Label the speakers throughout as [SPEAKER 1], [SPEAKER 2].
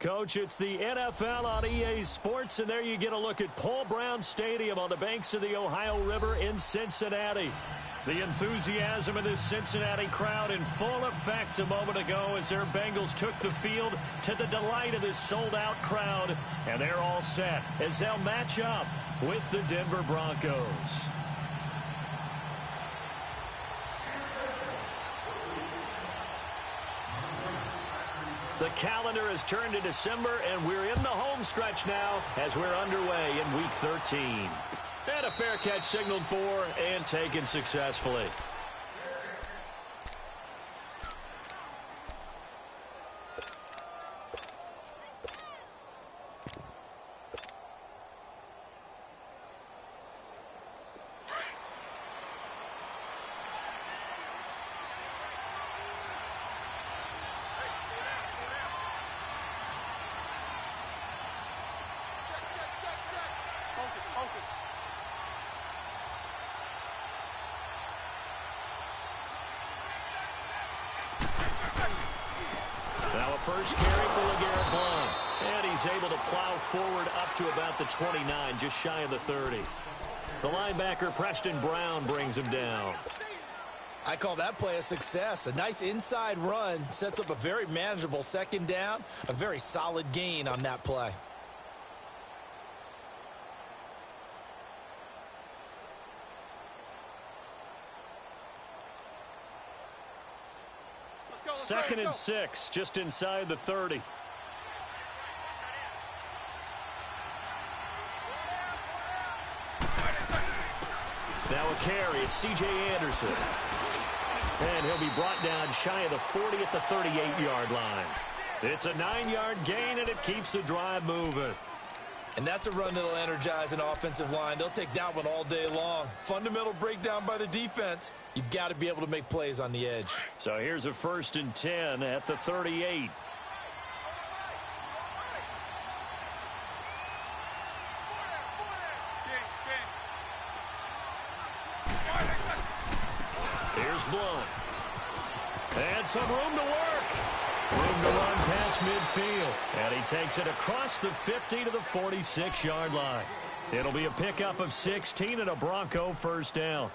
[SPEAKER 1] Coach, it's the NFL on EA Sports, and there you get a look at Paul Brown Stadium on the banks of the Ohio River in Cincinnati. The enthusiasm of this Cincinnati crowd in full effect a moment ago as their Bengals took the field to the delight of this sold-out crowd, and they're all set as they'll match up with the Denver Broncos. The calendar has turned to December, and we're in the home stretch now as we're underway in Week 13. And a fair catch signaled for and taken successfully. Now a first carry for LeGarrette Blount. And he's able to plow forward up to about the 29, just shy of the 30. The linebacker, Preston Brown, brings him down.
[SPEAKER 2] I call that play a success. A nice inside run sets up a very manageable second down. A very solid gain on that play.
[SPEAKER 1] Second and 6, just inside the 30. Now a carry, it's C.J. Anderson. And he'll be brought down shy of the 40 at the 38-yard line. It's a 9-yard gain, and it keeps the drive moving.
[SPEAKER 2] And that's a run that'll energize an offensive line. They'll take that one all day long. Fundamental breakdown by the defense. You've got to be able to make plays on the edge.
[SPEAKER 1] So here's a 1st and 10 at the 38. Here's Blount. And some room to work. Room to run past midfield. And he takes it across the 50 to the 46-yard line. It'll be a pickup of 16 and a Bronco first down.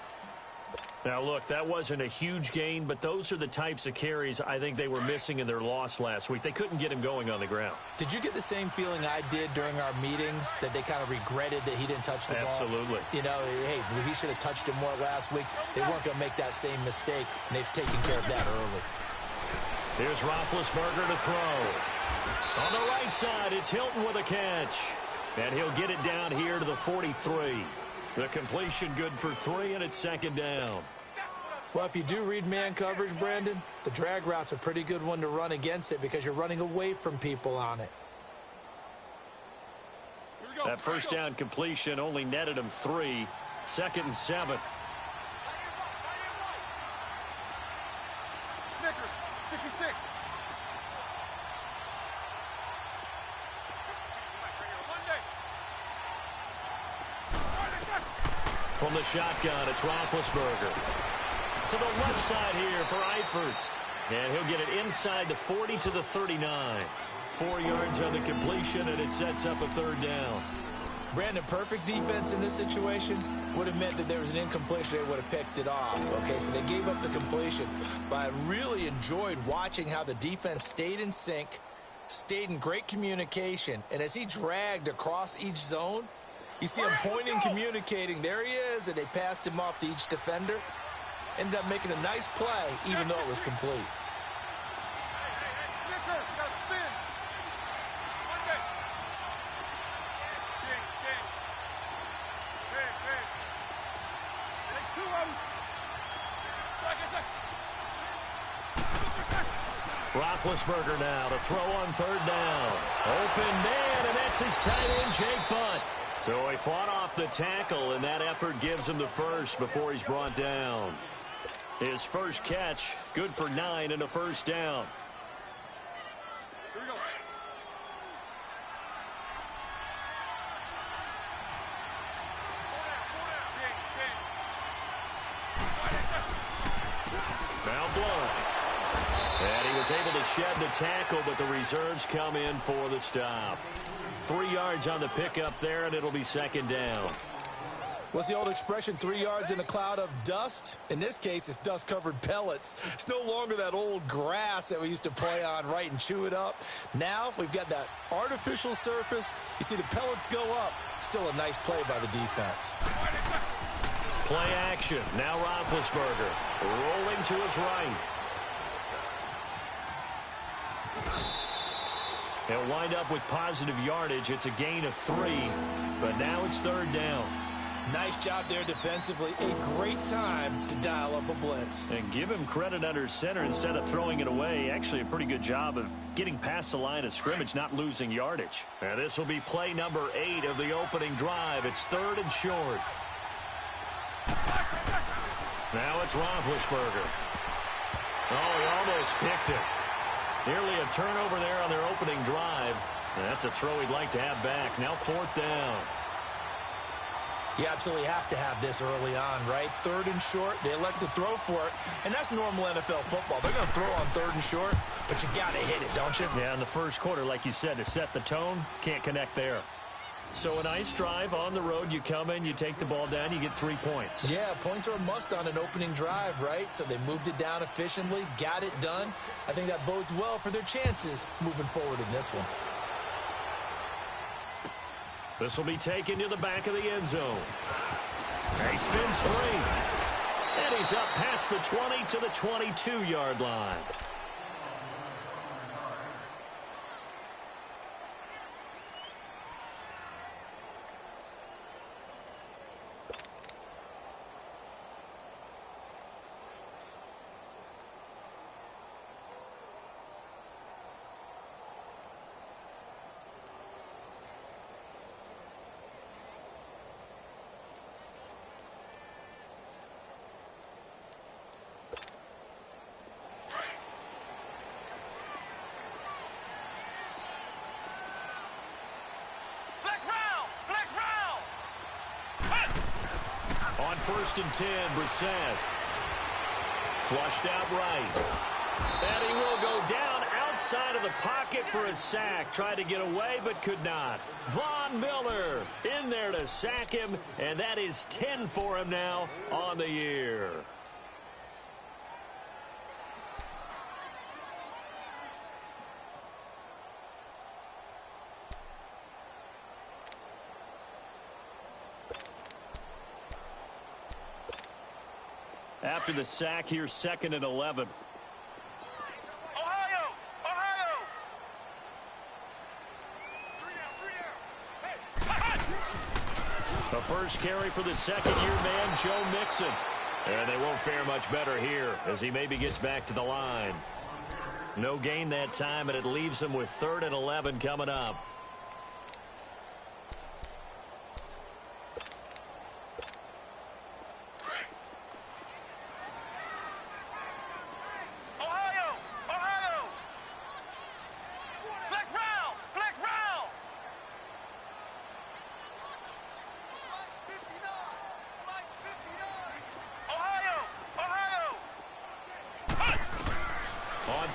[SPEAKER 1] Now, look, that wasn't a huge gain, but those are the types of carries I think they were missing in their loss last week. They couldn't get him going on the ground.
[SPEAKER 2] Did you get the same feeling I did during our meetings, that they kind of regretted that he didn't touch the ball?
[SPEAKER 1] Absolutely.
[SPEAKER 2] You know, hey, he should have touched it more last week. They weren't going to make that same mistake, and they've taken care of that early.
[SPEAKER 1] Here's Roethlisberger to throw. On the right side, it's Hilton with a catch. And he'll get it down here to the 43. The completion good for 3, and it's second down.
[SPEAKER 2] Well, if you do read man coverage, Brandon, the drag route's a pretty good one to run against it because you're running away from people on it.
[SPEAKER 1] That first down completion only netted him 3. 2nd and 7.
[SPEAKER 3] Snickers, 66.
[SPEAKER 1] From the shotgun, it's Roethlisberger. To the left side here for Eifert. And he'll get it inside the 40 to the 39. 4 yards on the completion, and it sets up a third down.
[SPEAKER 2] Brandon, perfect defense in this situation would have meant that there was an incompletion. They would have picked it off. Okay, so they gave up the completion. But I really enjoyed watching how the defense stayed in sync, stayed in great communication. And as he dragged across each zone, you see him pointing, communicating. There he is, and they passed him off to each defender. Ended up making a nice play, even though it was complete.
[SPEAKER 1] Roethlisberger now to throw on third down. Open man, and that's his tight end, Jake Butt. So he fought off the tackle, and that effort gives him the first before he's brought down. His first catch, good for 9 and a first down. Now blown. And he was able to shed the tackle, but the reserves come in for the stop. 3 yards on the pickup there, and it'll be second down.
[SPEAKER 2] What's the old expression, 3 yards in a cloud of dust? In this case, it's dust-covered pellets. It's no longer that old grass that we used to play on, right, and chew it up. Now we've got that artificial surface. You see the pellets go up. Still a nice play by the defense.
[SPEAKER 1] Play action. Now Roethlisberger rolling to his right. He'll wind up with positive yardage. It's a gain of 3, but now it's third down.
[SPEAKER 2] Nice job there defensively. A great time to dial up a blitz.
[SPEAKER 1] And give him credit under center instead of throwing it away. Actually, a pretty good job of getting past the line of scrimmage, not losing yardage. And this will be play number 8 of the opening drive. It's third and short. Now it's Roethlisberger. Oh, he almost picked it. Nearly a turnover there on their opening drive. And that's a throw he'd like to have back. Now fourth down.
[SPEAKER 2] You absolutely have to have this early on, right? Third and short, they elect to throw for it, and that's normal NFL football. They're going to throw on third and short, but you got to hit it, don't you?
[SPEAKER 1] Yeah, in the first quarter, like you said, to set the tone, can't connect there. So a nice drive on the road. You come in, you take the ball down, you get 3 points.
[SPEAKER 2] Yeah, points are a must on an opening drive, right? So they moved it down efficiently, got it done. I think that bodes well for their chances moving forward in this one.
[SPEAKER 1] This will be taken to the back of the end zone. He spins free. And he's up past the 20 to the 22-yard line. First and 10, Brissett. Flushed out right. And he will go down outside of the pocket for a sack. Tried to get away, but could not. Von Miller in there to sack him, and that is 10 for him now on the year. After the sack here, second and 11.
[SPEAKER 3] Ohio!
[SPEAKER 1] The first carry for the second-year man, Joe Mixon. And they won't fare much better here as he maybe gets back to the line. No gain that time, and it leaves him with third and 11 coming up.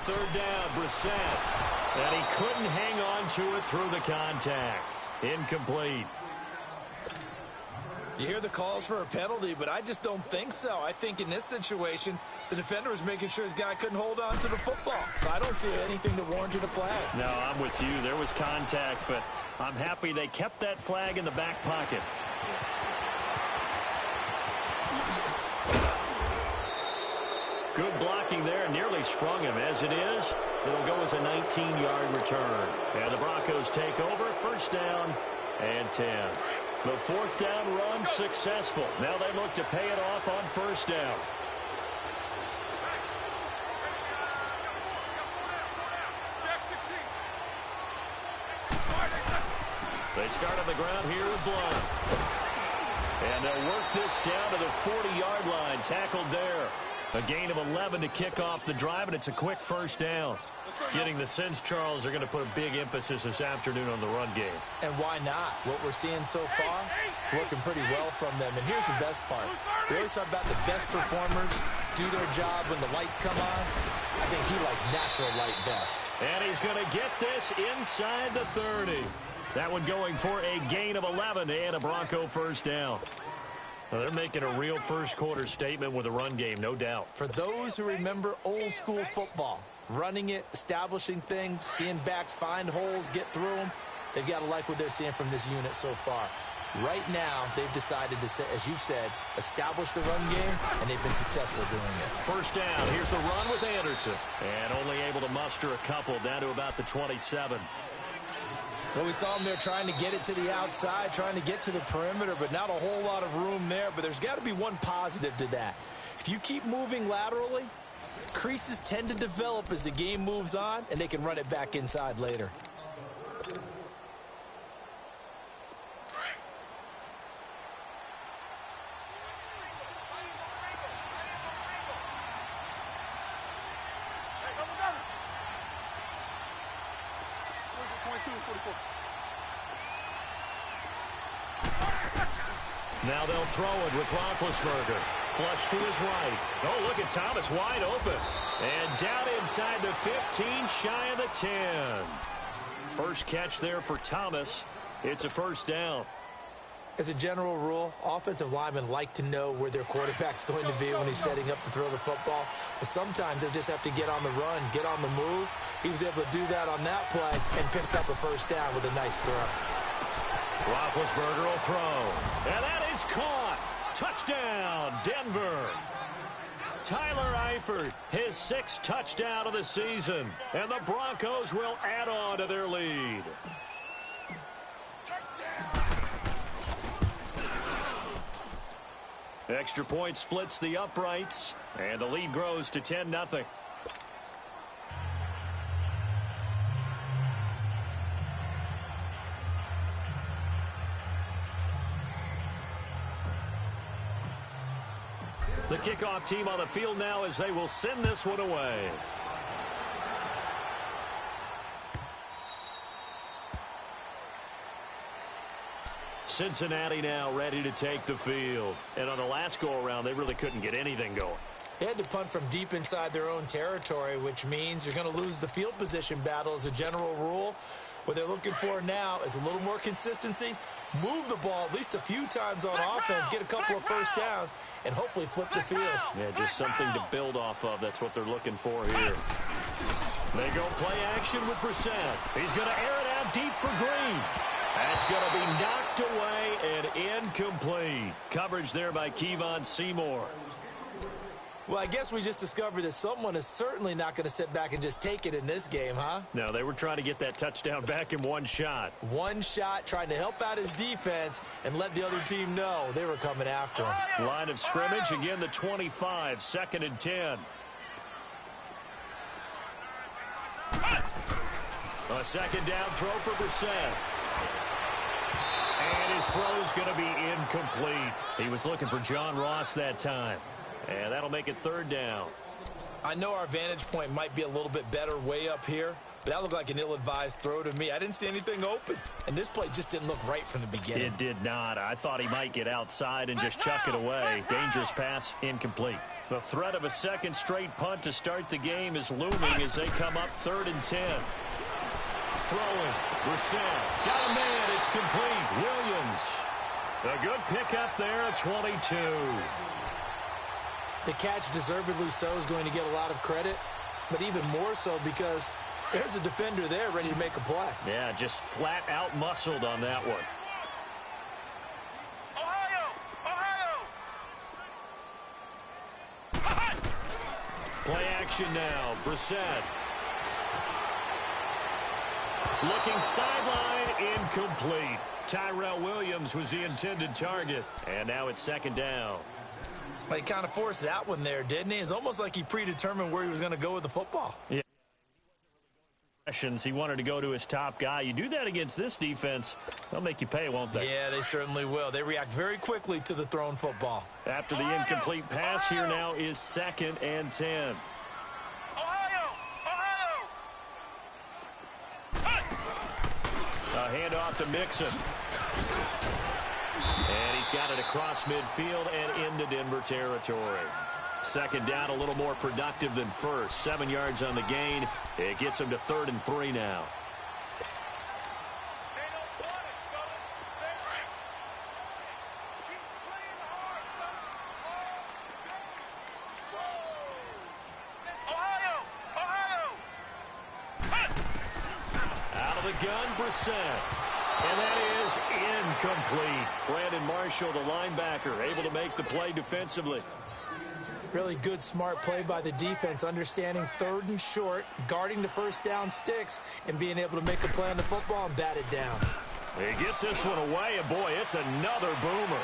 [SPEAKER 1] Third down, Brissett. And he couldn't hang on to it through the contact. Incomplete.
[SPEAKER 2] You hear the calls for a penalty, but I just don't think so. I think in this situation, the defender was making sure his guy couldn't hold on to the football. So I don't see anything to warrant a flag.
[SPEAKER 1] No, I'm with you. There was contact, but I'm happy they kept that flag in the back pocket. Good blocking there, nearly sprung him. As it is, it'll go as a 19-yard return. And the Broncos take over, first down and 10. The fourth down run successful. Now they look to pay it off on first down. They start on the ground here with Blount. And they'll work this down to the 40-yard line, tackled there. A gain of 11 to kick off the drive, and it's a quick first down. Getting the sense, Charles, they're going to put a big emphasis this afternoon on the run game.
[SPEAKER 2] And why not? What we're seeing so far, it's working pretty well from them. And here's the best part. We always talk about the best performers do their job when the lights come on. I think he likes natural light best.
[SPEAKER 1] And he's going to get this inside the 30. That one going for a gain of 11 and a Bronco first down. Well, they're making a real first-quarter statement with a run game, no doubt.
[SPEAKER 2] For those who remember old-school football, running it, establishing things, seeing backs find holes, get through them, they've got to like what they're seeing from this unit so far. Right now, they've decided to, as you said, establish the run game, and they've been successful doing it.
[SPEAKER 1] First down. Here's the run with Anderson. And only able to muster a couple down to about the 27.
[SPEAKER 2] Well, we saw him there trying to get it to the outside, trying to get to the perimeter, but not a whole lot of room there. But there's got to be one positive to that. If you keep moving laterally, creases tend to develop as the game moves on, and they can run it back inside later.
[SPEAKER 1] Now they'll throw it with Roethlisberger. Flush to his right. Oh, look at Thomas wide open. And down inside the 15, shy of the 10. First catch there for Thomas. It's a first down.
[SPEAKER 2] As a general rule, offensive linemen like to know where their quarterback's going to be when he's setting up to throw the football. But sometimes they just have to get on the run, get on the move. He was able to do that on that play and picks up a first down with a nice throw.
[SPEAKER 1] Roethlisberger will throw. And that is caught. Touchdown, Denver. Tyler Eifert, his 6th touchdown of the season. And the Broncos will add on to their lead. Extra point splits the uprights. And the lead grows to 10-0. The kickoff team on the field now as they will send this one away. Cincinnati now ready to take the field. And on the last go-around, they really couldn't get anything going.
[SPEAKER 2] They had to punt from deep inside their own territory, which means you're going to lose the field position battle as a general rule. What they're looking for now is a little more consistency, move the ball at least a few times on offense, get a couple of first downs, and hopefully flip the field.
[SPEAKER 1] Yeah, just something to build off of. That's what they're looking for here. They go play action with Brissett. He's going to air it out deep for Green. That's going to be knocked away and incomplete. Coverage there by Kevon Seymour.
[SPEAKER 2] Well, I guess we just discovered that someone is certainly not going to sit back and just take it in this game, huh?
[SPEAKER 1] No, they were trying to get that touchdown back in one shot.
[SPEAKER 2] One shot, trying to help out his defense and let the other team know they were coming after him.
[SPEAKER 1] Line of scrimmage, again the 25, 2nd and 10. A second down throw for Brissett. And his throw's going to be incomplete. He was looking for John Ross that time. And that'll make it 3rd down.
[SPEAKER 2] I know our vantage point might be a little bit better way up here, but that looked like an ill-advised throw to me. I didn't see anything open, and this play just didn't look right from the beginning.
[SPEAKER 1] It did not. I thought he might get outside and just chuck it away. Dangerous pass, incomplete. The threat of a second straight punt to start the game is looming as they come up 3rd and 10. Throwing, Brissett, got a man, it's complete. Williams, a good pickup there at 22.
[SPEAKER 2] The catch, deservedly so, is going to get a lot of credit, but even more so because there's a defender there ready to make a play.
[SPEAKER 1] Yeah, just flat out muscled on that one. Play action now, Brissett. Looking sideline, incomplete. Tyrell Williams was the intended target, and now it's 2nd down.
[SPEAKER 2] He kind of forced that one there, didn't he? It's almost like he predetermined where he was going to go with the football.
[SPEAKER 1] Yeah. He wanted to go to his top guy. You do that against this defense, they'll make you pay, won't they?
[SPEAKER 2] Yeah, they certainly will. They react very quickly to the thrown football.
[SPEAKER 1] After the incomplete pass, here now is 2nd and 10. A handoff to Mixon. And he's got it across midfield and into Denver territory. 2nd down, a little more productive than first. 7 yards on the gain. It gets him to 3rd and 3 now. Out of the gun, Brissett. And that is incomplete. Brandon Marshall, the linebacker, able to make the play defensively.
[SPEAKER 2] Really good, smart play by the defense, understanding 3rd and short, guarding the first down sticks, and being able to make a play on the football and bat it down.
[SPEAKER 1] He gets this one away, and boy, it's another boomer.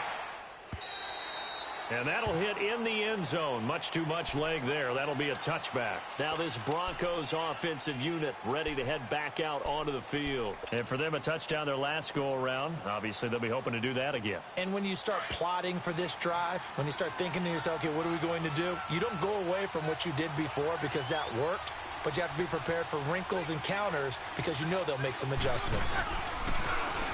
[SPEAKER 1] And that'll hit in the end zone. Much too much leg there. That'll be a touchback. Now this Broncos offensive unit ready to head back out onto the field. And for them, a touchdown their last go-around. Obviously, they'll be hoping to do that again.
[SPEAKER 2] And when you start plotting for this drive, when you start thinking to yourself, okay, what are we going to do? You don't go away from what you did before because that worked, but you have to be prepared for wrinkles and counters because you know they'll make some adjustments.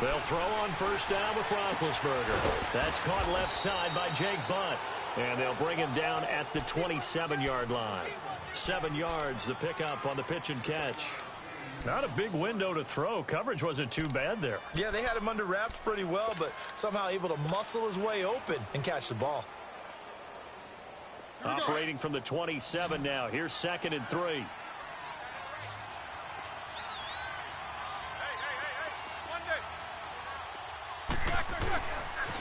[SPEAKER 1] They'll throw on 1st down with Roethlisberger. That's caught left side by Jake Butt. And they'll bring him down at the 27-yard line. 7 yards, the pickup on the pitch and catch. Not a big window to throw. Coverage wasn't too bad there.
[SPEAKER 2] Yeah, they had him under wraps pretty well, but somehow able to muscle his way open and catch the ball.
[SPEAKER 1] Operating from the 27 now. Here's 2nd and 3.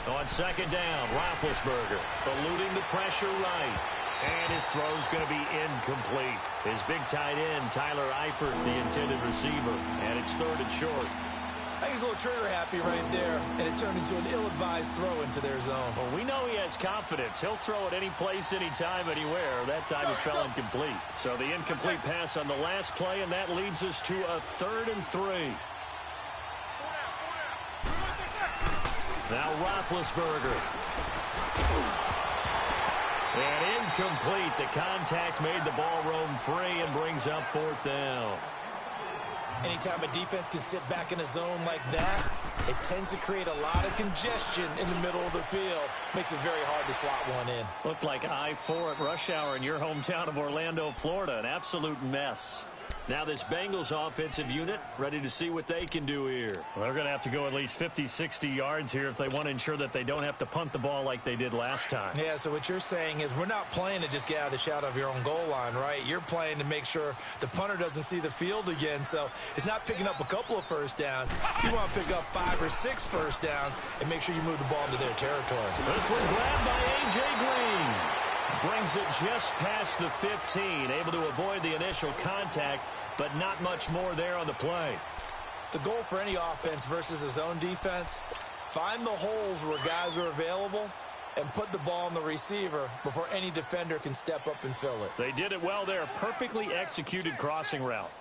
[SPEAKER 1] On 2nd down, Roethlisberger eluding the pressure right. And his throw's going to be incomplete. His big tight end, Tyler Eifert, the intended receiver. And it's 3rd and short.
[SPEAKER 2] I think he's a little trigger happy right there. And it turned into an ill-advised throw into their zone.
[SPEAKER 1] Well, we know he has confidence. He'll throw it any place, anytime, anywhere. That time it fell incomplete. So the incomplete pass on the last play, and that leads us to a 3rd and 3. Now Roethlisberger. And incomplete. The contact made the ball roam free and brings up 4th down.
[SPEAKER 2] Anytime a defense can sit back in a zone like that, it tends to create a lot of congestion in the middle of the field. Makes it very hard to slot one in.
[SPEAKER 1] Looked like I-4 at rush hour in your hometown of Orlando, Florida. An absolute mess. Now this Bengals offensive unit ready to see what they can do here. Well, they're going to have to go at least 50, 60 yards here if they want to ensure that they don't have to punt the ball like they did last time.
[SPEAKER 2] Yeah, so what you're saying is we're not playing to just get out of the shadow of your own goal line, right? You're playing to make sure the punter doesn't see the field again. So it's not picking up a couple of first downs. You want to pick up 5 or 6 first downs and make sure you move the ball into their territory.
[SPEAKER 1] This one grabbed by A.J. Green. Brings it just past the 15, able to avoid the initial contact, but not much more there on the play.
[SPEAKER 2] The goal for any offense versus a zone defense, find the holes where guys are available and put the ball on the receiver before any defender can step up and fill it.
[SPEAKER 1] They did it well there. Perfectly executed crossing route.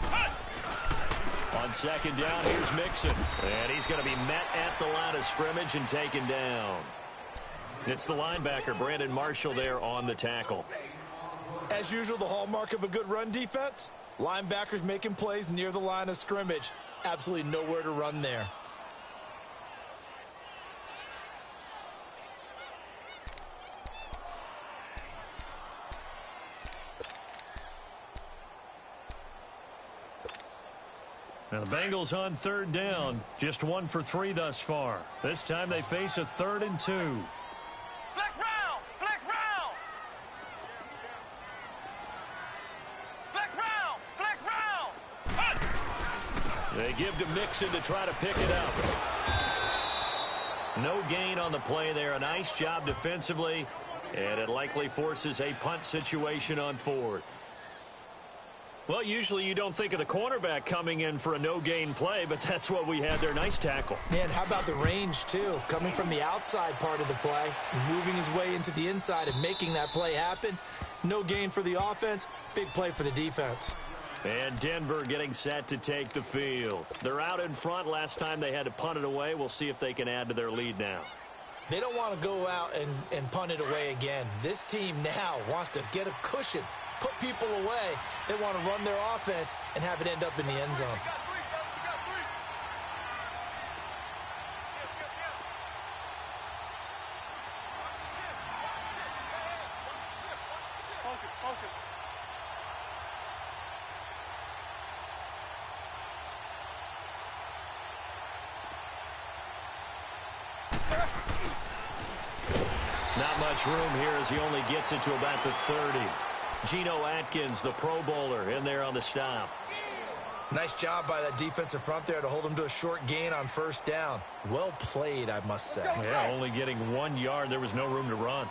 [SPEAKER 1] On 2nd down, here's Mixon. And he's going to be met at the line of scrimmage and taken down. It's the linebacker, Brandon Marshall, there on the tackle.
[SPEAKER 2] As usual, the hallmark of a good run defense, linebackers making plays near the line of scrimmage. Absolutely nowhere to run there.
[SPEAKER 1] Now the Bengals on 3rd down, just 1 for 3 thus far. This time they face a 3rd and 2.
[SPEAKER 3] Flex round! Flex round! Flex round! Flex round!
[SPEAKER 1] They give to Mixon to try to pick it up. No gain on the play there. A nice job defensively, and it likely forces a punt situation on 4th. Well, usually you don't think of the cornerback coming in for a no-gain play, but that's what we had there. Nice tackle.
[SPEAKER 2] Man, how about the range, too? Coming from the outside part of the play, moving his way into the inside and making that play happen. No gain for the offense, big play for the defense.
[SPEAKER 1] And Denver getting set to take the field. They're out in front. Last time they had to punt it away. We'll see if they can add to their lead now.
[SPEAKER 2] They don't want to go out and punt it away again. This team now wants to get a cushion, put people away. They want to run their offense and have it end up in the end zone.
[SPEAKER 1] Not much room here as he only gets it to about the 30. Geno Atkins, the Pro Bowler, in there on the stop.
[SPEAKER 2] Nice job by that defensive front there to hold him to a short gain on first down. Well played, I must say.
[SPEAKER 1] Yeah, only getting 1 yard. There was no room to run.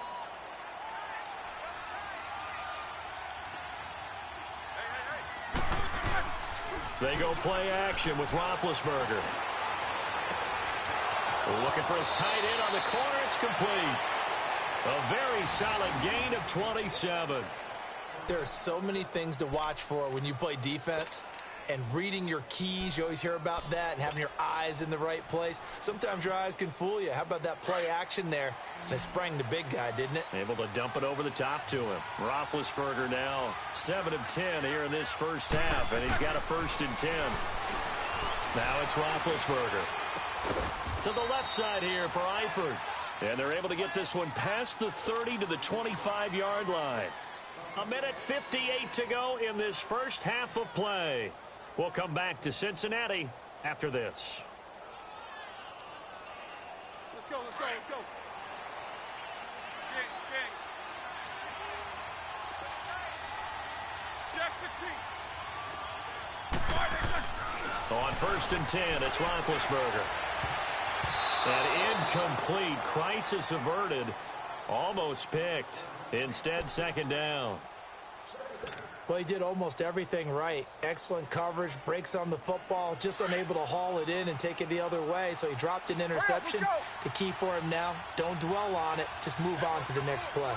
[SPEAKER 1] They go play action with Roethlisberger. Looking for his tight end on the corner. It's complete. A very solid gain of 27.
[SPEAKER 2] There are so many things to watch for when you play defense. And reading your keys, you always hear about that, and having your eyes in the right place. Sometimes your eyes can fool you. How about that play action there? They sprang the big guy, didn't it?
[SPEAKER 1] Able to dump it over the top to him. Roethlisberger now 7 of 10 here in this first half, and he's got a 1st and 10. Now it's Roethlisberger. To the left side here for Eifert. And they're able to get this one past the 30 to the 25-yard line. 1:58 to go in this first half of play. We'll come back to Cincinnati after this.
[SPEAKER 3] Let's go, let's go, let's go. Gang. Jack 16.
[SPEAKER 1] On 1st and 10, it's Roethlisberger. And incomplete. Crisis averted. Almost picked. Instead, 2nd down.
[SPEAKER 2] Well, he did almost everything right. Excellent coverage, breaks on the football, just unable to haul it in and take it the other way. So he dropped an interception. The key for him now, don't dwell on it. Just move on to the next play.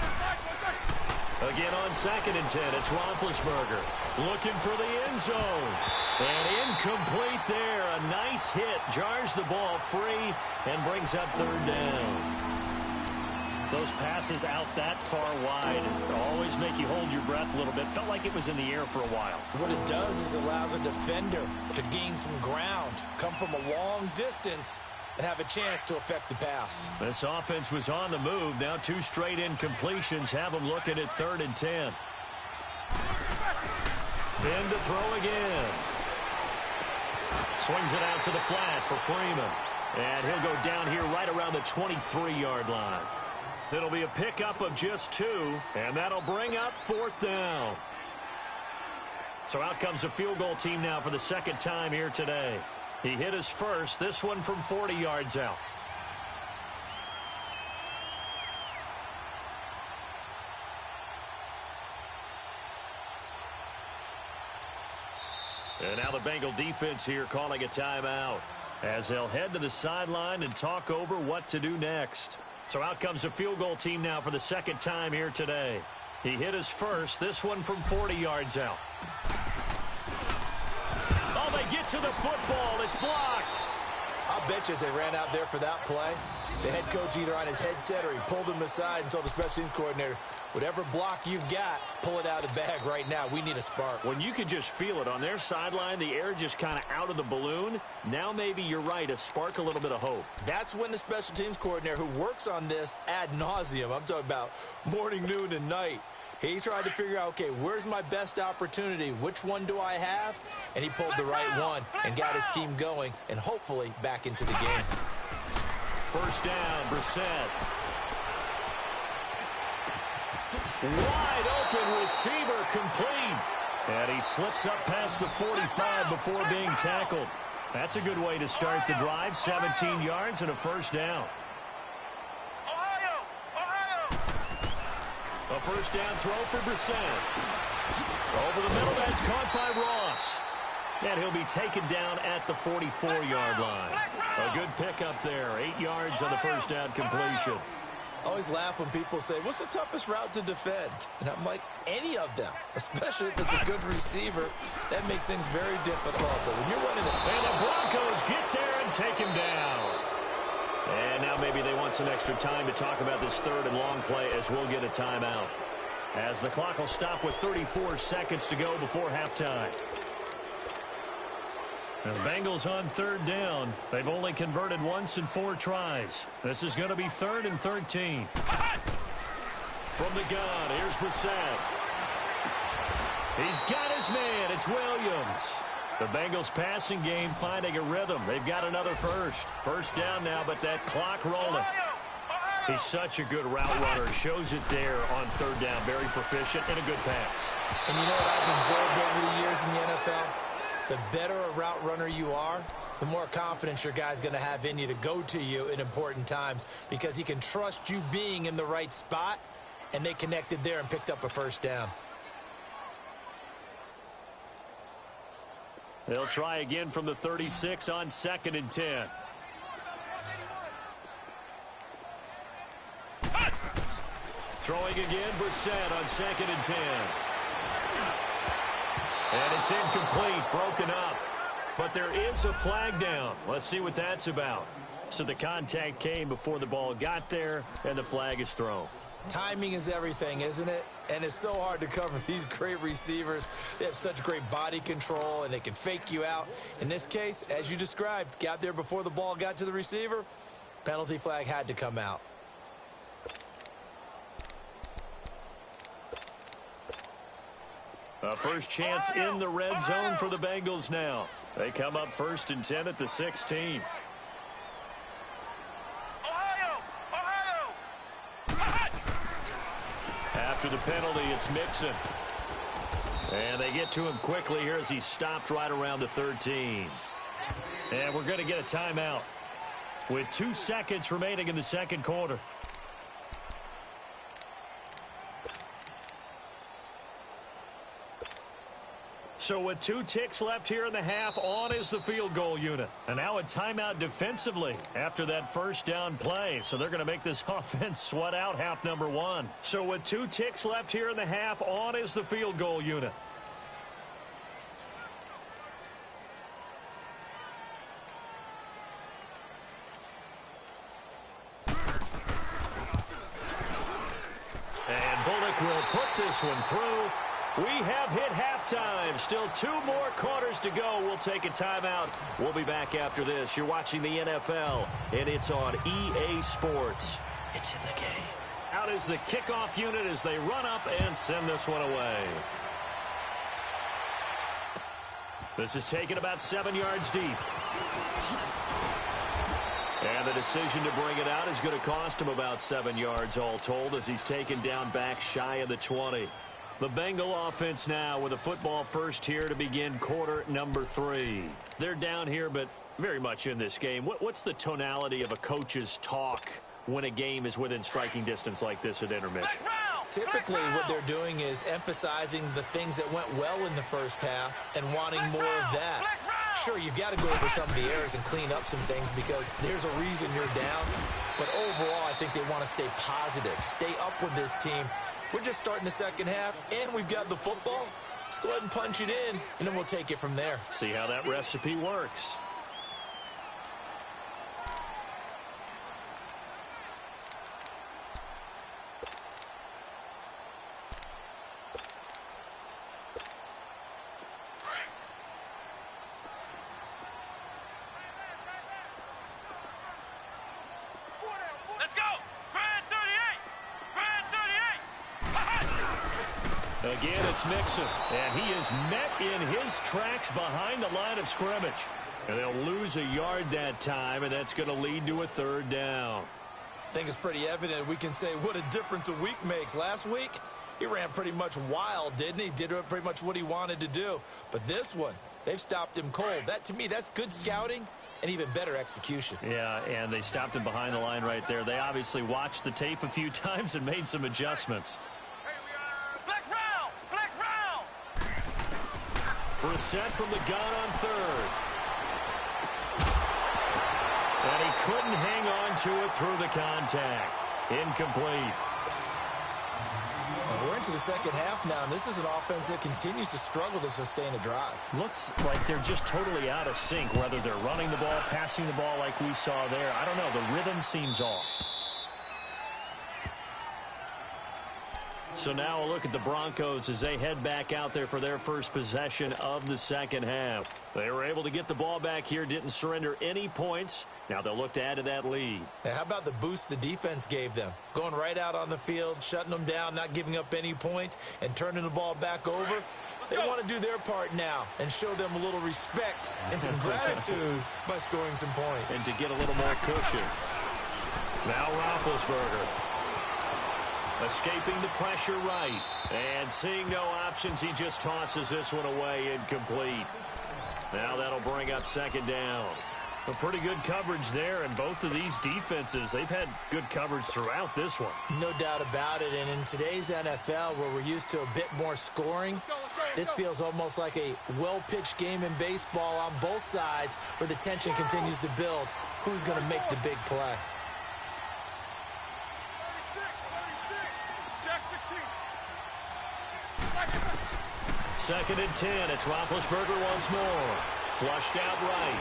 [SPEAKER 1] Again on 2nd and 10, it's Roethlisberger looking for the end zone. And incomplete there. A nice hit. Jars the ball free and brings up 3rd down. Those passes out that far wide always make you hold your breath a little bit. Felt like it was in the air for a while.
[SPEAKER 2] What it does is allows a defender to gain some ground, come from a long distance, and have a chance to affect the pass.
[SPEAKER 1] This offense was on the move. Now 2 straight incompletions have them looking at 3rd and 10. Then to throw again. Swings it out to the flat for Freeman. And he'll go down here right around the 23-yard line. It'll be a pickup of just 2, and that'll bring up 4th down. So out comes a field goal team now for the 2nd time here today. He hit his first, this one from 40 yards out. And now the Bengal defense here calling a timeout as they'll head to the sideline and talk over what to do next. So out comes a field goal team now for the 2nd time here today. He hit his first, this one from 40 yards out. Oh, they get to the football. It's blocked.
[SPEAKER 2] I'll bet you as they ran out there for that play, the head coach either on his headset or he pulled him aside and told the special teams coordinator, whatever block you've got, pull it out of the bag right now. We need a spark.
[SPEAKER 1] When you could just feel it on their sideline, the air just kind of out of the balloon. Now maybe you're right, a spark, a little bit of hope.
[SPEAKER 2] That's when the special teams coordinator who works on this ad nauseum, I'm talking about morning, noon, and night, he tried to figure out, okay, where's my best opportunity? Which one do I have? And he pulled the right one and got his team going and hopefully back into the game.
[SPEAKER 1] 1st down, Brissett. Wide open receiver complete. And he slips up past the 45 before being tackled. That's a good way to start the drive. 17 yards and a 1st down. A 1st down throw for Brissett. Over the middle, that's caught by Ross. And he'll be taken down at the 44-yard line. A good pickup there. 8 yards on the 1st down completion.
[SPEAKER 2] I always laugh when people say, what's the toughest route to defend? And I'm like, any of them, especially if it's a good receiver. That makes things very difficult. But when you're running
[SPEAKER 1] and the Broncos get there and take him down. And now maybe they want some extra time to talk about this third and long play as we'll get a timeout. As the clock will stop with 34 seconds to go before halftime. Now the Bengals on third down. They've only converted once in 4 tries. This is going to be 3rd and 13. From the gun, here's Brissett. He's got his man. It's Williams. The Bengals passing game finding a rhythm. They've got another first. First down now, but that clock rolling. He's such a good route runner. Shows it there on third down. Very proficient and a good pass.
[SPEAKER 2] And you know what I've observed over the years in the NFL? The better a route runner you are, the more confidence your guy's going to have in you to go to you in important times because he can trust you being in the right spot, and they connected there and picked up a first down.
[SPEAKER 1] They'll try again from the 36 on 2nd and 10. Throwing again, Brissett on 2nd and 10. And it's incomplete, broken up. But there is a flag down. Let's see what that's about. So the contact came before the ball got there, and the flag is thrown.
[SPEAKER 2] Timing is everything, isn't it? And it's so hard to cover these great receivers. They have such great body control, and they can fake you out. In this case, as you described, got there before the ball got to the receiver. Penalty flag had to come out.
[SPEAKER 1] A first chance in the red zone for the Bengals now. They come up 1st and 10 at the 16. After the penalty, it's Mixon. And they get to him quickly here as he stopped right around the 13. And we're going to get a timeout with 2 seconds remaining in the second quarter. So with 2 ticks left here in the half, on is the field goal unit. And now a timeout defensively after that first down play. So they're going to make this offense sweat out half number 1. So with 2 ticks left here in the half, on is the field goal unit. And Bullock will put this one through. We have hit halftime. Still 2 more quarters to go. We'll take a timeout. We'll be back after this. You're watching the NFL, and it's on EA Sports. It's in the game. Out is the kickoff unit as they run up and send this one away. This is taken about 7 yards deep. And the decision to bring it out is going to cost him about 7 yards all told as he's taken down back shy of the 20. The Bengal offense now with a football first here to begin quarter number 3. They're down here, but very much in this game. What's the tonality of a coach's talk when a game is within striking distance like this at intermission?
[SPEAKER 2] Typically, what they're doing is emphasizing the things that went well in the first half and wanting more of that. Sure, you've got to go over some of the errors and clean up some things because there's a reason you're down. But overall, I think they want to stay positive, stay up with this team. We're just starting the second half, and we've got the football. Let's go ahead and punch it in, and then we'll take it from there.
[SPEAKER 1] See how that recipe works. Again, it's Mixon, and he is met in his tracks behind the line of scrimmage. And they'll lose a yard that time, and that's going to lead to a third down.
[SPEAKER 2] I think it's pretty evident we can say what a difference a week makes. Last week, he ran pretty much wild, didn't he? Did pretty much what he wanted to do. But this one, they've stopped him cold. That, to me, that's good scouting and even better execution.
[SPEAKER 1] Yeah, and they stopped him behind the line right there. They obviously watched the tape a few times and made some adjustments. Brissett from the gun on third. And he couldn't hang on to it through the contact. Incomplete.
[SPEAKER 2] And we're into the second half now, and this is an offense that continues to struggle to sustain a drive.
[SPEAKER 1] Looks like they're just totally out of sync, whether they're running the ball, passing the ball like we saw there. I don't know. The rhythm seems off. So now a look at the Broncos as they head back out there for their first possession of the second half. They were able to get the ball back here, didn't surrender any points. Now they'll look to add to that lead.
[SPEAKER 2] Hey, how about the boost the defense gave them? Going right out on the field, shutting them down, not giving up any points, and turning the ball back over. They want to do their part now and show them a little respect and some gratitude by scoring some points.
[SPEAKER 1] And to get a little more cushion. Now Roethlisberger. Escaping the pressure right. And seeing no options, he just tosses this one away, incomplete. Now that'll bring up second down. A pretty good coverage there, and both of these defenses, they've had good coverage throughout this one.
[SPEAKER 2] No doubt about it, and in today's NFL, where we're used to a bit more scoring, this feels almost like a well-pitched game in baseball on both sides, where the tension continues to build. Who's going to make the big play?
[SPEAKER 1] Second and 10. It's Roethlisberger once more. Flushed out right.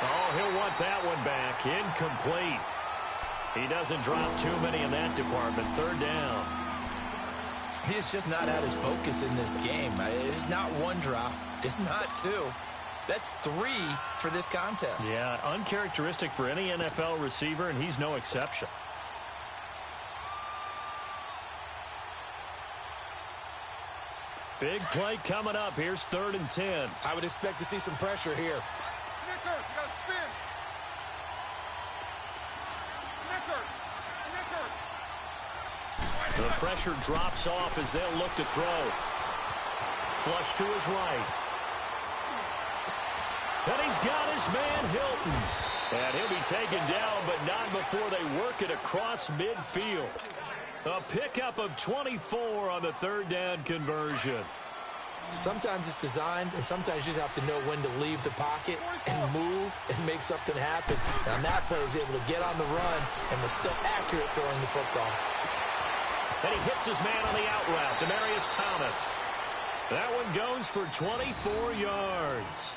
[SPEAKER 1] Oh, he'll want that one back. Incomplete. He doesn't drop too many in that department. Third down.
[SPEAKER 2] He's just not at his focus in this game. It's not one drop. It's not two. That's three for this contest.
[SPEAKER 1] Yeah, uncharacteristic for any NFL receiver, and he's no exception. Big play coming up. Here's third and 10.
[SPEAKER 2] I would expect to see some pressure here.
[SPEAKER 3] Snickers, you got to spin. Snickers.
[SPEAKER 1] The pressure drops off as they'll look to throw. Flush to his right. And he's got his man Hilton. And he'll be taken down, but not before they work it across midfield. A pickup of 24 on the third down conversion.
[SPEAKER 2] Sometimes it's designed, and sometimes you just have to know when to leave the pocket and move and make something happen. And on that play, he was able to get on the run and was still accurate throwing the football.
[SPEAKER 1] And he hits his man on the out route, Demaryius Thomas. That one goes for 24 yards.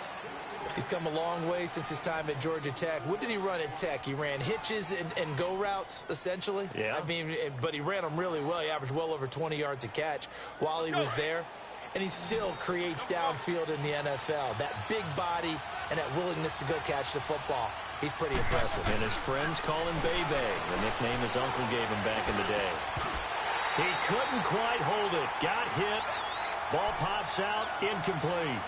[SPEAKER 2] He's come a long way since his time at Georgia Tech. What did he run at Tech? He ran hitches and go routes, essentially.
[SPEAKER 1] Yeah.
[SPEAKER 2] I mean, but he ran them really well. He averaged well over 20 yards a catch while he was there. And he still creates downfield in the NFL. That big body and that willingness to go catch the football. He's pretty impressive.
[SPEAKER 1] And his friends call him Bebe, the nickname his uncle gave him back in the day. He couldn't quite hold it. Got hit. Ball pops out. Incomplete.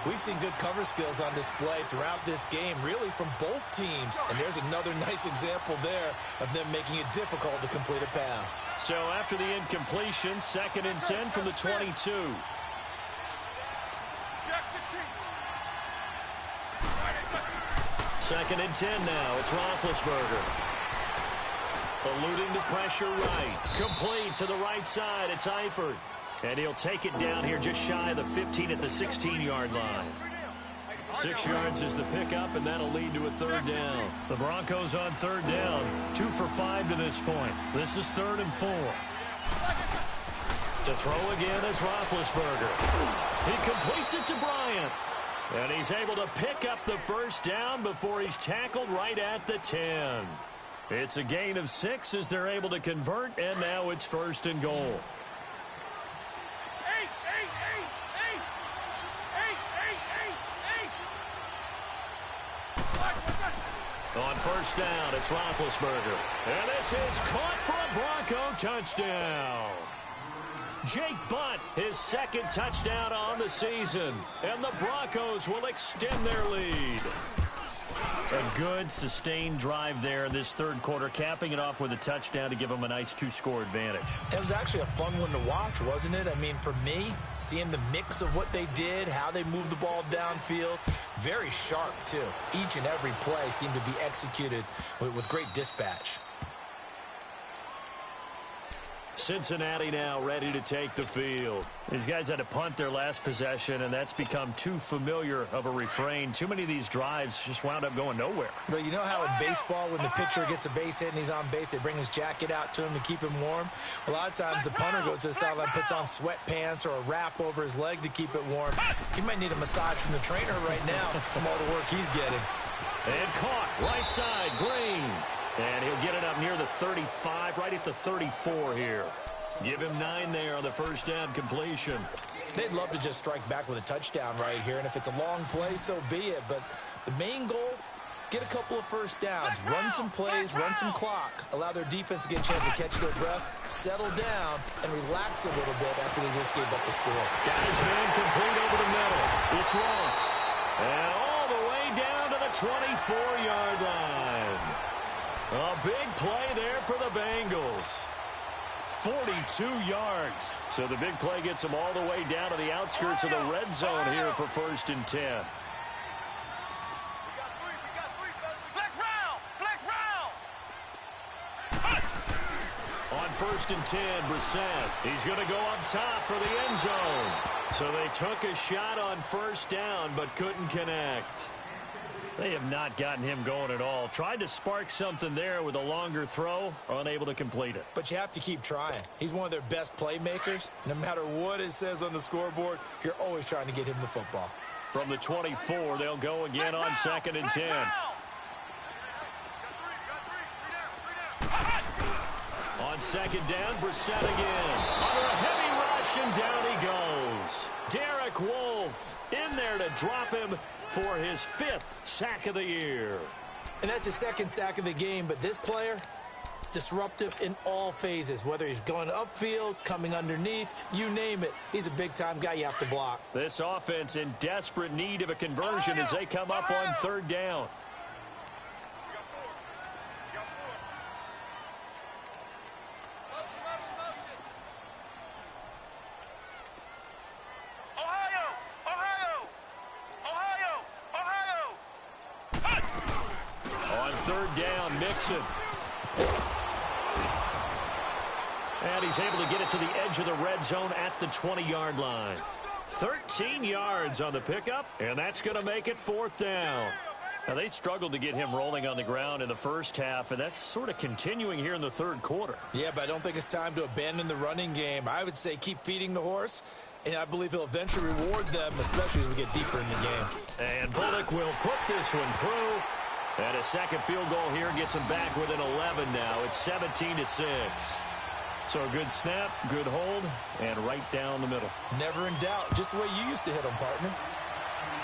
[SPEAKER 2] We've seen good cover skills on display throughout this game, really from both teams. And there's another nice example there of them making it difficult to complete a pass.
[SPEAKER 1] So after the incompletion, second and 10 from the 22. Second and 10 now. It's Roethlisberger. Eluding the pressure right. Complete to the right side. It's Eifert. And he'll take it down here just shy of the 15 at the 16-yard line. 6 yards is the pickup, and that'll lead to a third down. The Broncos on third down. 2 for 5 to this point. This is third and 4. To throw again is Roethlisberger. He completes it to Bryant. And he's able to pick up the first down before he's tackled right at the 10. It's a gain of 6 as they're able to convert, and now it's first and goal. On first down, it's Roethlisberger. And this is caught for a Bronco touchdown. Jake Butt, his second touchdown on the season. And the Broncos will extend their lead. A good, sustained drive there in this third quarter, capping it off with a touchdown to give them a nice 2-score advantage.
[SPEAKER 2] It was actually a fun one to watch, wasn't it? I mean, for me, seeing the mix of what they did, how they moved the ball downfield, very sharp, too. Each and every play seemed to be executed with great dispatch.
[SPEAKER 1] Cincinnati now ready to take the field. These guys had to punt their last possession, and that's become too familiar of a refrain. Too many of these drives just wound up going nowhere.
[SPEAKER 2] But you know how in baseball, when the pitcher gets a base hit and he's on base, they bring his jacket out to him to keep him warm? A lot of times the punter goes to the sideline, puts on sweatpants or a wrap over his leg to keep it warm. He might need a massage from the trainer right now from all the work he's getting.
[SPEAKER 1] And caught right side, Green. And he'll get it up near the 35, right at the 34 here. Give him 9 there on the first down completion.
[SPEAKER 2] They'd love to just strike back with a touchdown right here, and if it's a long play, so be it. But the main goal, get a couple of first downs, run some plays, run some clock, allow their defense to get a chance to catch their breath, settle down, and relax a little bit after they just gave up a score.
[SPEAKER 1] Got his man complete over the middle. It's Ross. And all the way down to the 24-yard line. A big play there for the Bengals. 42 yards. So the big play gets them all the way down to the outskirts of the red zone here for 1st and 10. On 1st and 10, Brissett. He's going to go up top for the end zone. So they took a shot on first down but couldn't connect. They have not gotten him going at all. Tried to spark something there with a longer throw, unable to complete it.
[SPEAKER 2] But you have to keep trying. He's one of their best playmakers. No matter what it says on the scoreboard, you're always trying to get him the football.
[SPEAKER 1] From the 24, they'll go again on 2nd and 10. On 2nd down, Brissett again. Under a heavy rush, and down he goes. Derek Wolfe in there to drop him for his 5th sack of the year.
[SPEAKER 2] And that's his 2nd sack of the game, but this player, disruptive in all phases, whether he's going upfield, coming underneath, you name it. He's a big-time guy you have to block.
[SPEAKER 1] This offense in desperate need of a conversion as they come up on 3rd down. And he's able to get it to the edge of the red zone at the 20-yard line. 13 yards on the pickup, and that's going to make it 4th down. Now, they struggled to get him rolling on the ground in the first half, and that's sort of continuing here in the 3rd quarter.
[SPEAKER 2] Yeah, but I don't think it's time to abandon the running game. I would say keep feeding the horse, and I believe he'll eventually reward them, especially as we get deeper in the game.
[SPEAKER 1] And Bullock will put this one through. And a 2nd field goal here gets him back within 11 now. It's 17-6. So a good snap, good hold, and right down the middle.
[SPEAKER 2] Never in doubt. Just the way you used to hit them, partner.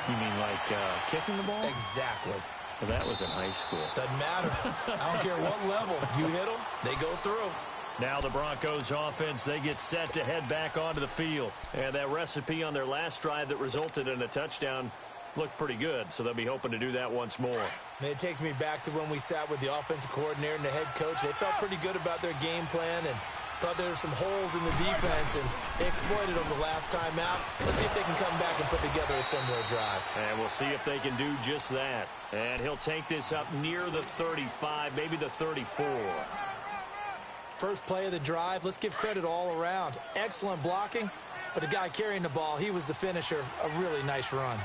[SPEAKER 1] You mean like kicking the ball?
[SPEAKER 2] Exactly.
[SPEAKER 1] Well, that was in high school.
[SPEAKER 2] Doesn't matter. I don't care what level. You hit them, they go through.
[SPEAKER 1] Now the Broncos offense, they get set to head back onto the field. And that recipe on their last drive that resulted in a touchdown looked pretty good, so they'll be hoping to do that once more.
[SPEAKER 2] And it takes me back to when we sat with the offensive coordinator and the head coach. They felt pretty good about their game plan and thought there were some holes in the defense, and they exploited them the last time out. Let's see if they can come back and put together a similar drive.
[SPEAKER 1] And we'll see if they can do just that. And he'll take this up near the 35, maybe the 34.
[SPEAKER 2] First play of the drive, let's give credit all around. Excellent blocking, but the guy carrying the ball, he was the finisher. A really nice run.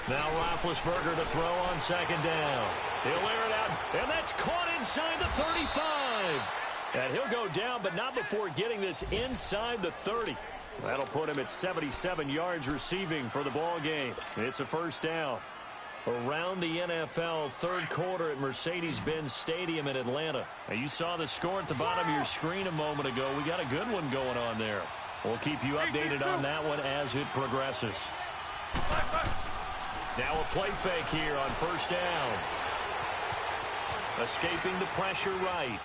[SPEAKER 1] Now Roethlisberger to throw on 2nd down. He'll air it out, and that's caught inside the 35. And he'll go down, but not before getting this inside the 30. That'll put him at 77 yards receiving for the ball game. It's a 1st down. Around the NFL, 3rd quarter at Mercedes-Benz Stadium in Atlanta. Now, you saw the score at the bottom of your screen a moment ago. We got a good one going on there. We'll keep you updated on that one as it progresses. Now a play fake here on 1st down. Escaping the pressure right.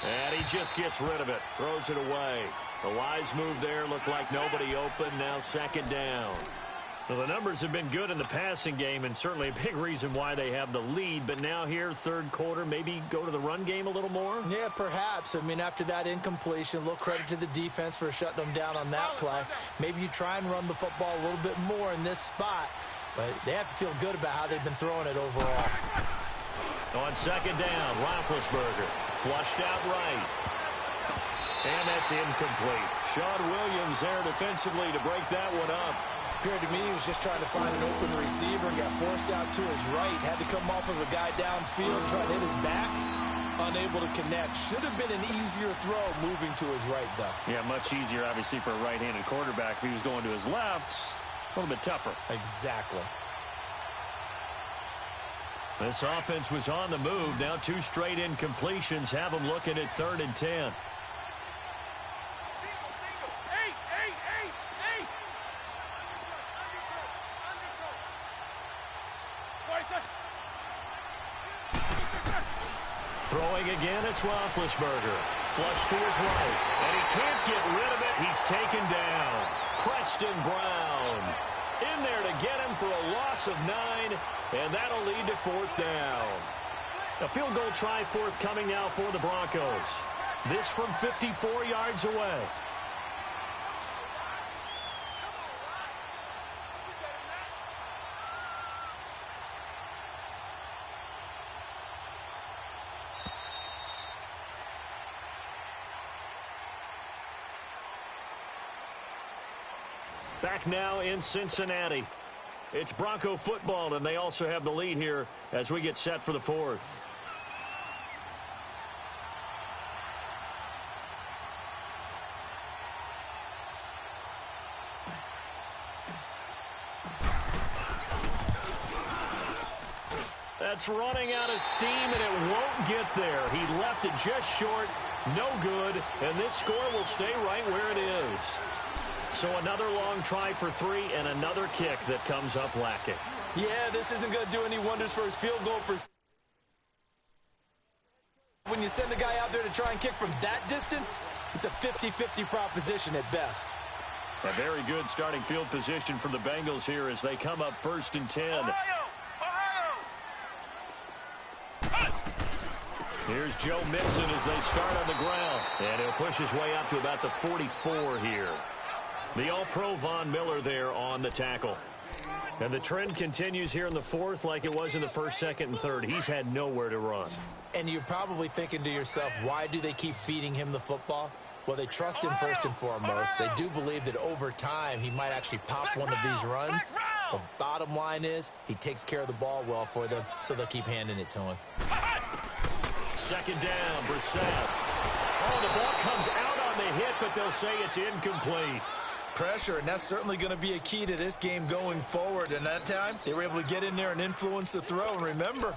[SPEAKER 1] And he just gets rid of it. Throws it away. The wise move there. Looked like nobody open. Now 2nd down. Well, the numbers have been good in the passing game, and certainly a big reason why they have the lead. But now here, third quarter, maybe go to the run game a little more?
[SPEAKER 2] Yeah, perhaps. I mean, after that incompletion, a little credit to the defense for shutting them down on that play. Maybe you try and run the football a little bit more in this spot. But they have to feel good about how they've been throwing it overall.
[SPEAKER 1] On second down, Roethlisberger flushed out right. And that's incomplete. Sean Williams there defensively to break that one up.
[SPEAKER 2] Appeared to me he was just trying to find an open receiver and got forced out to his right. Had to come off of a guy downfield, trying to hit his back. Unable to connect. Should have been an easier throw moving to his right, though.
[SPEAKER 1] Yeah, much easier, obviously, for a right-handed quarterback. If he was going to his left, a little bit tougher.
[SPEAKER 2] Exactly.
[SPEAKER 1] This offense was on the move. Now 2 straight incompletions have them looking at 3rd and 10. Throwing again, it's Roethlisberger. Flush to his right, and he can't get rid of it. He's taken down. Preston Brown in there to get him for a loss of 9, and that'll lead to 4th down. A field goal try forthcoming now for the Broncos. This from 54 yards away. Back now in Cincinnati. It's Bronco football, and they also have the lead here as we get set for the 4th. That's running out of steam, and it won't get there. He left it just short, no good, and this score will stay right where it is. So another long try for 3 and another kick that comes up lacking.
[SPEAKER 2] Yeah, this isn't going to do any wonders for his field goal percentage. When you send a guy out there to try and kick from that distance, it's a 50-50 proposition at best.
[SPEAKER 1] A very good starting field position for the Bengals here as they come up 1st and 10.
[SPEAKER 3] Ohio!
[SPEAKER 1] Here's Joe Mixon as they start on the ground. And he'll push his way up to about the 44 here. The All-Pro Von Miller there on the tackle. And the trend continues here in the 4th like it was in the 1st, 2nd, and 3rd. He's had nowhere to run.
[SPEAKER 2] And you're probably thinking to yourself, why do they keep feeding him the football? Well, they trust him first and foremost. They do believe that over time he might actually pop one of these runs. The bottom line is he takes care of the ball well for them, so they'll keep handing it to him.
[SPEAKER 1] Second down, Brissett. Oh, the ball comes out on the hit, but they'll say it's incomplete.
[SPEAKER 2] Pressure, and that's certainly going to be a key to this game going forward. And that time, they were able to get in there and influence the throw. And remember,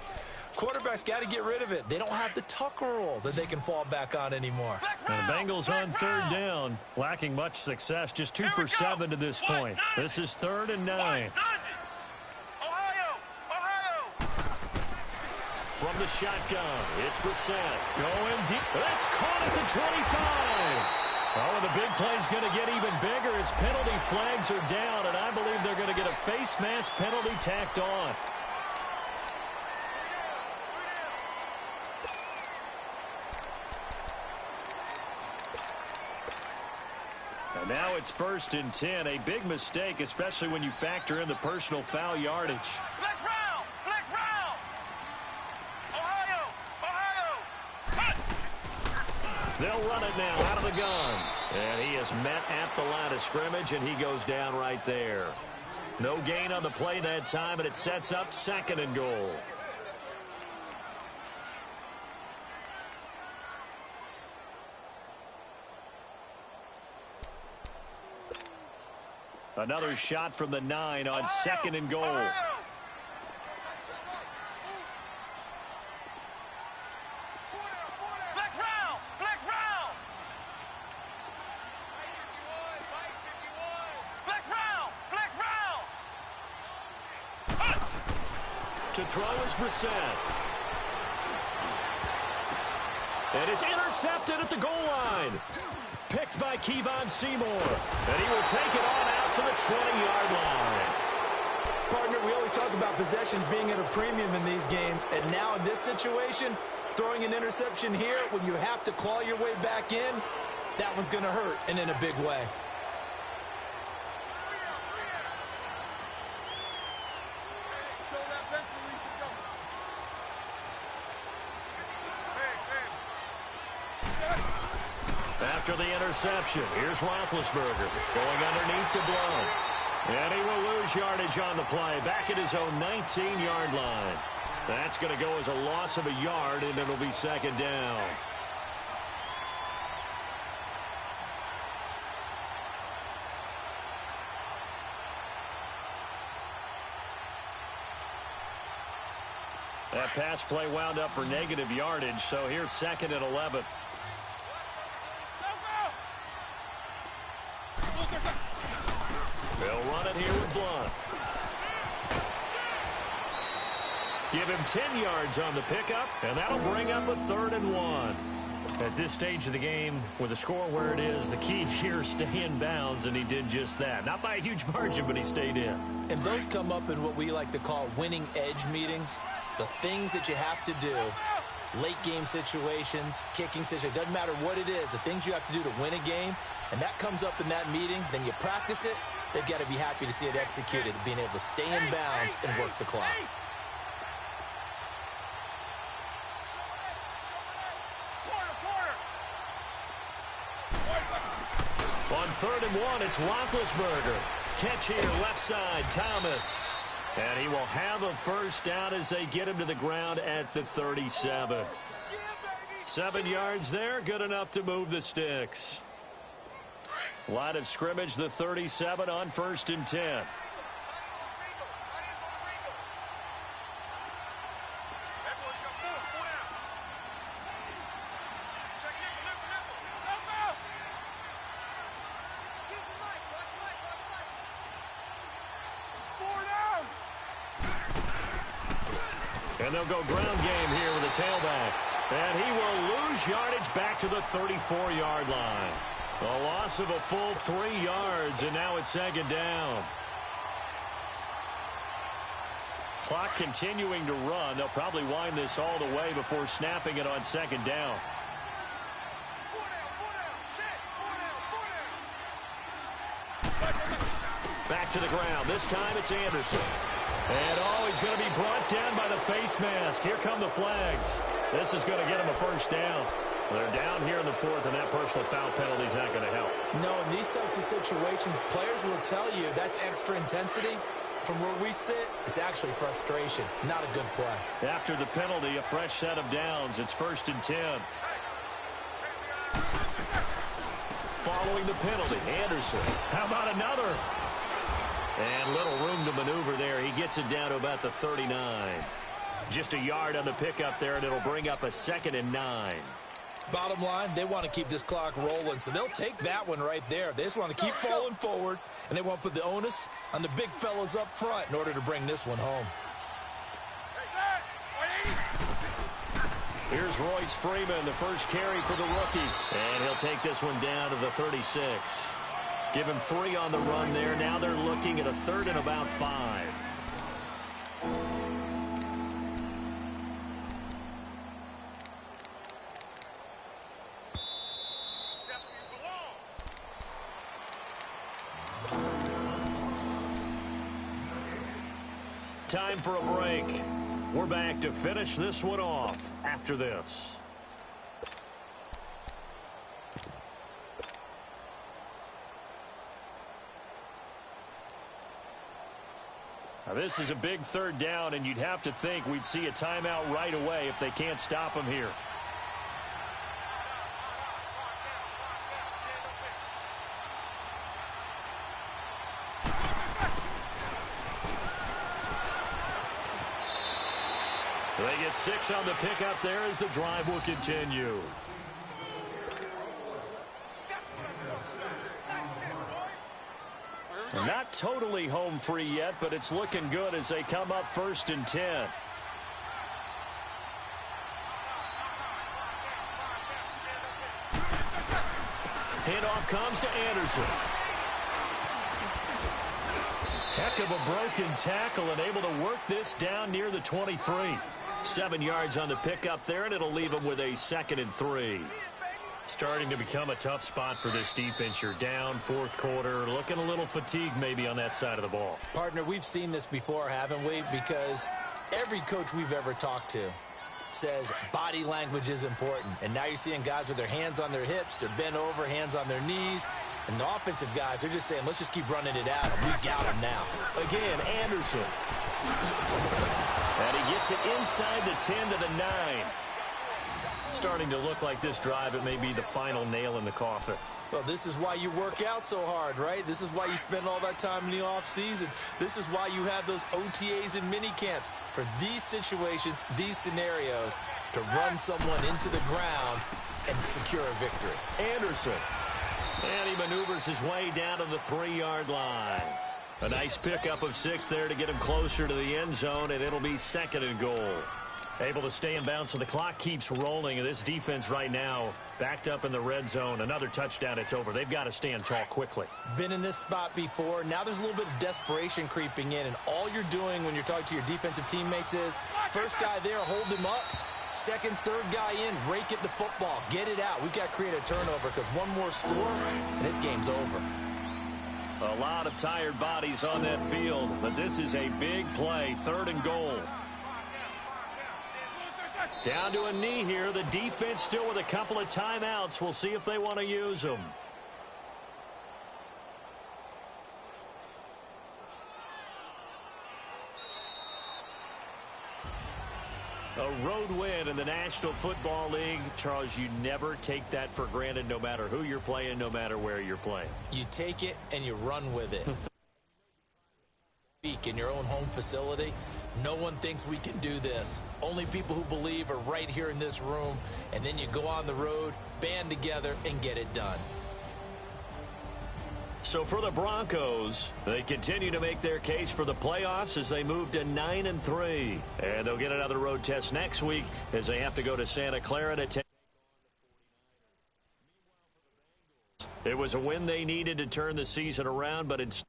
[SPEAKER 2] quarterbacks got to get rid of it. They don't have the tuck rule that they can fall back on anymore.
[SPEAKER 1] And the Bengals on 3rd down, lacking much success, just 2 for 7 to this point. This is 3rd and 9. From the shotgun, it's Brissett going deep. That's caught at the 25. Oh, and the big play's going to get even bigger as penalty flags are down, and I believe they're going to get a face mask penalty tacked on. And now it's 1st and 10, a big mistake, especially when you factor in the personal foul yardage. They'll run it now out of the gun. And he is met at the line of scrimmage, and he goes down right there. No gain on the play that time, and it sets up 2nd and goal. Another shot from the 9 on 2nd and goal. To throw is Brissett. And it's intercepted at the goal line. Picked by Kevon Seymour. And he will take it on out to the 20-yard line.
[SPEAKER 2] we always talk about possessions being at a premium in these games, and now in this situation, throwing an interception here when you have to claw your way back in, that one's going to hurt, and in a big way.
[SPEAKER 1] After the interception, here's Roethlisberger going underneath to Blow. And he will lose yardage on the play, back at his own 19-yard line. That's going to go as a loss of a yard, and it'll be second down. That pass play wound up for negative yardage, so here's second and 11. They'll run it here with Blunt. Give him 10 yards on the pickup, and that'll bring up a 3rd and 1. At this stage of the game, with the score where it is, the key here is stay in bounds, and he did just that. Not by a huge margin, but he stayed in.
[SPEAKER 2] And those come up in what we like to call winning edge meetings. The things that you have to do, late game situations, kicking situations, doesn't matter what it is, the things you have to do to win a game, and that comes up in that meeting, then you practice it, they've got to be happy to see it executed, being able to stay in bounds and work the clock.
[SPEAKER 1] On 3rd and 1, it's Roethlisberger. Catch here, left side, Thomas. And he will have a first down as they get him to the ground at the 37. 7 yards there, good enough to move the sticks. Line of scrimmage, the 37 on 1st and 10. And they'll go ground game here with a tailback. And he will lose yardage back to the 34-yard line. A loss of a full 3 yards, and now it's second down. Clock continuing to run. They'll probably wind this all the way before snapping it on second down. Back to the ground. This time it's Anderson. And, he's going to be brought down by the face mask. Here come the flags. This is going to get him a first down. They're down here in the 4th, and that personal foul penalty is not going to help.
[SPEAKER 2] No, in these types of situations, players will tell you that's extra intensity. From where we sit, it's actually frustration. Not a good play.
[SPEAKER 1] After the penalty, a fresh set of downs. It's 1st and 10. Following the penalty, Anderson. How about another? And little room to maneuver there. He gets it down to about the 39. Just a yard on the pickup there, and it'll bring up a 2nd and 9.
[SPEAKER 2] Bottom line, they want to keep this clock rolling, so they'll take that one right there. They just want to keep falling forward, and they want to put the onus on the big fellas up front in order to bring this one home.
[SPEAKER 1] Here's Royce Freeman, the first carry for the rookie. And he'll take this one down to the 36. Give him 3 on the run there. Now they're looking at a 3rd and about 5. Time for a break. We're back to finish this one off after this. Now this is a big 3rd down, and you'd have to think we'd see a timeout right away if they can't stop him here. They get 6 on the pickup there as the drive will continue. Not totally home free yet, but it's looking good as they come up 1st and 10. Handoff comes to Anderson. Heck of a broken tackle and able to work this down near the 23. 7 yards on the pickup there, and it'll leave them with a 2nd and 3. Starting to become a tough spot for this defense. You're down fourth quarter, looking a little fatigued maybe on that side of the ball.
[SPEAKER 2] Partner, we've seen this before, haven't we? Because every coach we've ever talked to says body language is important. And now you're seeing guys with their hands on their hips, they're bent over, hands on their knees. And the offensive guys are just saying, let's just keep running it out. We got him now.
[SPEAKER 1] Again, Anderson. And he gets it inside the 10 to the 9. Starting to look like this drive, it may be the final nail in the coffin.
[SPEAKER 2] Well, this is why you work out so hard, right? This is why you spend all that time in the offseason. This is why you have those OTAs and mini camps. For these situations, these scenarios, to run someone into the ground and secure a victory.
[SPEAKER 1] Anderson. And he maneuvers his way down to the 3-yard line. A nice pickup of 6 there to get him closer to the end zone, and it'll be 2nd and goal. Able to stay in bounds, so the clock keeps rolling. And this defense right now backed up in the red zone. Another touchdown, it's over. They've got to stand tall quickly.
[SPEAKER 2] Been in this spot before. Now there's a little bit of desperation creeping in. And all you're doing when you're talking to your defensive teammates is, first guy there, hold him up. Second, third guy in, rake at the football. Get it out. We've got to create a turnover because one more score, and this game's over.
[SPEAKER 1] A lot of tired bodies on that field, but this is a big play. 3rd and goal. Down to a knee here. The defense still with a couple of timeouts. We'll see if they want to use them. A road win in the National Football League. Charles, you never take that for granted no matter who you're playing, no matter where you're playing.
[SPEAKER 2] You take it and you run with it. In your own home facility, no one thinks we can do this. Only people who believe are right here in this room. And then you go on the road, band together, and get it done.
[SPEAKER 1] So for the Broncos, they continue to make their case for the playoffs as they move to 9-3. And they'll get another road test next week as they have to go to Santa Clara to take on the 49ers. It was a win they needed to turn the season around, but instead